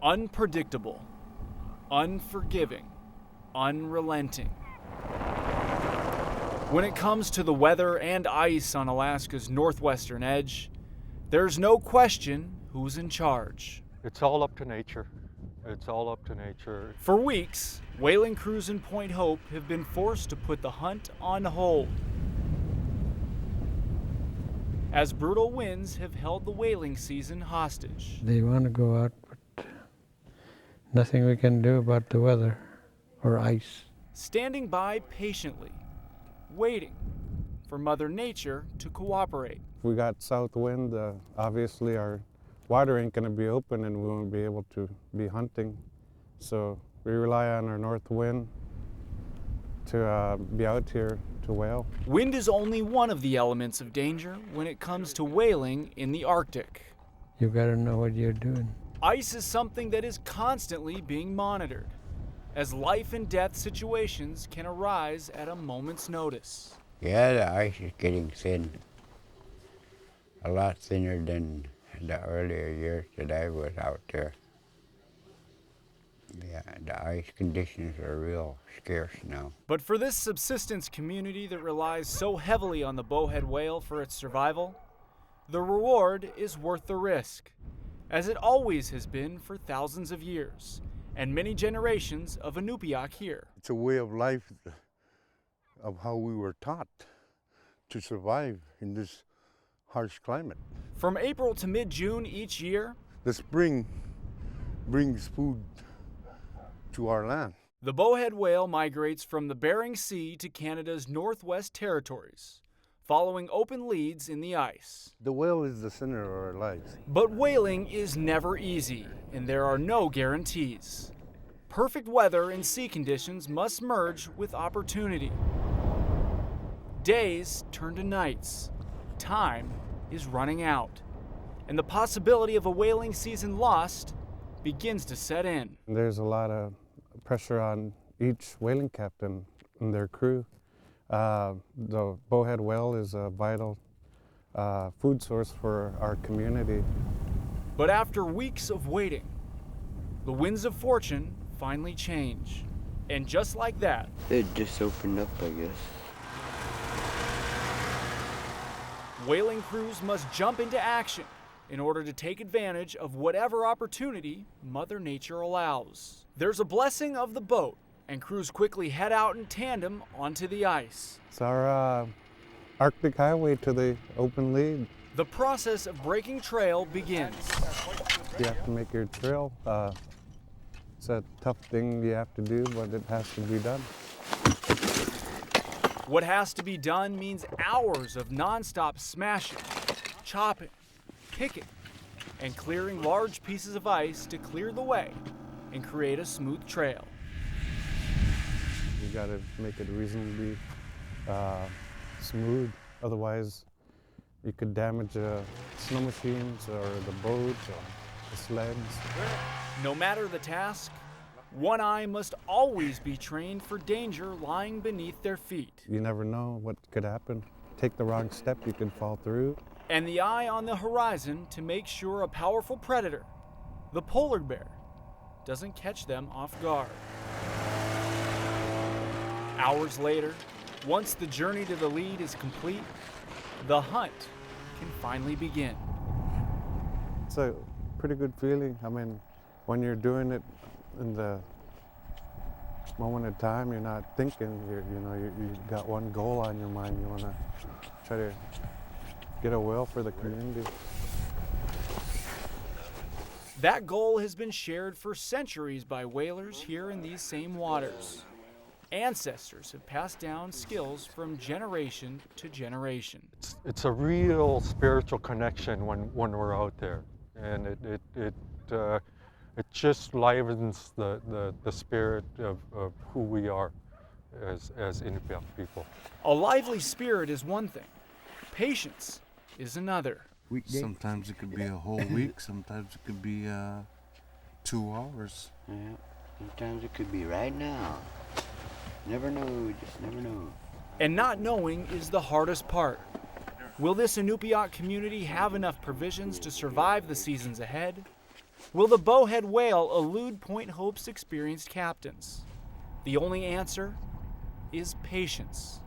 Unpredictable, unforgiving, unrelenting. When it comes to the weather and ice on Alaska's northwestern edge, there's no question who's in charge. It's all up to nature. It's all up to nature. For weeks, whaling crews in Point Hope have been forced to put the hunt on hold, as brutal winds have held the whaling season hostage. They want to go out, but nothing we can do about the weather or ice. Standing by patiently, waiting for Mother Nature to cooperate. If we got south wind, obviously our water ain't going to be open and we won't be able to be hunting. So we rely on our north wind to be out here to whale. Wind is only one of the elements of danger when it comes to whaling in the Arctic. You gotta know what you're doing. Ice is something that is constantly being monitored, as life and death situations can arise at a moment's notice. Yeah, the ice is getting thin. A lot thinner than the earlier years that I was out there. Yeah, the ice conditions are real scarce now. But for this subsistence community that relies so heavily on the bowhead whale for its survival, the reward is worth the risk, as it always has been for thousands of years, and many generations of Inupiat here. It's a way of life of how we were taught to survive in this harsh climate. From April to mid-June each year, the spring brings food to our land. The bowhead whale migrates from the Bering Sea to Canada's Northwest Territories, following open leads in the ice. The whale is the center of our lives. But whaling is never easy, and there are no guarantees. Perfect weather and sea conditions must merge with opportunity. Days turn to nights. Time is running out, and the possibility of a whaling season lost begins to set in. There's a lot of pressure on each whaling captain and their crew. The bowhead whale is a vital food source for our community. But after weeks of waiting, the winds of fortune finally change. And just like that, It just opened up, I guess. whaling crews must jump into action in order to take advantage of whatever opportunity Mother Nature allows. There's a blessing of the boat, and crews quickly head out in tandem onto the ice. It's our Arctic highway to the open lead. The process of breaking trail begins. You have to make your trail. It's a tough thing you have to do, but it has to be done. What has to be done means hours of nonstop smashing, chopping, picking, and clearing large pieces of ice to clear the way and create a smooth trail. You gotta make it reasonably smooth, otherwise you could damage snow machines or the boats or the sleds. No matter the task, one eye must always be trained for danger lying beneath their feet. You never know what could happen. Take the wrong step, you can fall through. And the eye on the horizon to make sure a powerful predator, the polar bear, doesn't catch them off guard. Hours later, once the journey to the lead is complete, the hunt can finally begin. It's a pretty good feeling. I mean, when you're doing it in the moment of time, you're not thinking, you got one goal on your mind. You want to try to get a whale for the community. That goal has been shared for centuries by whalers here in these same waters. Ancestors have passed down skills from generation to generation. It's a real spiritual connection when we're out there, and it just livens the spirit of who we are as Inupiat people. A lively spirit is one thing. Patience is another. Sometimes it could be a whole week, sometimes it could be 2 hours. Yeah, sometimes it could be right now. Never know, we just never know. And not knowing is the hardest part. Will this Inupiat community have enough provisions to survive the seasons ahead? Will the bowhead whale elude Point Hope's experienced captains? The only answer is patience.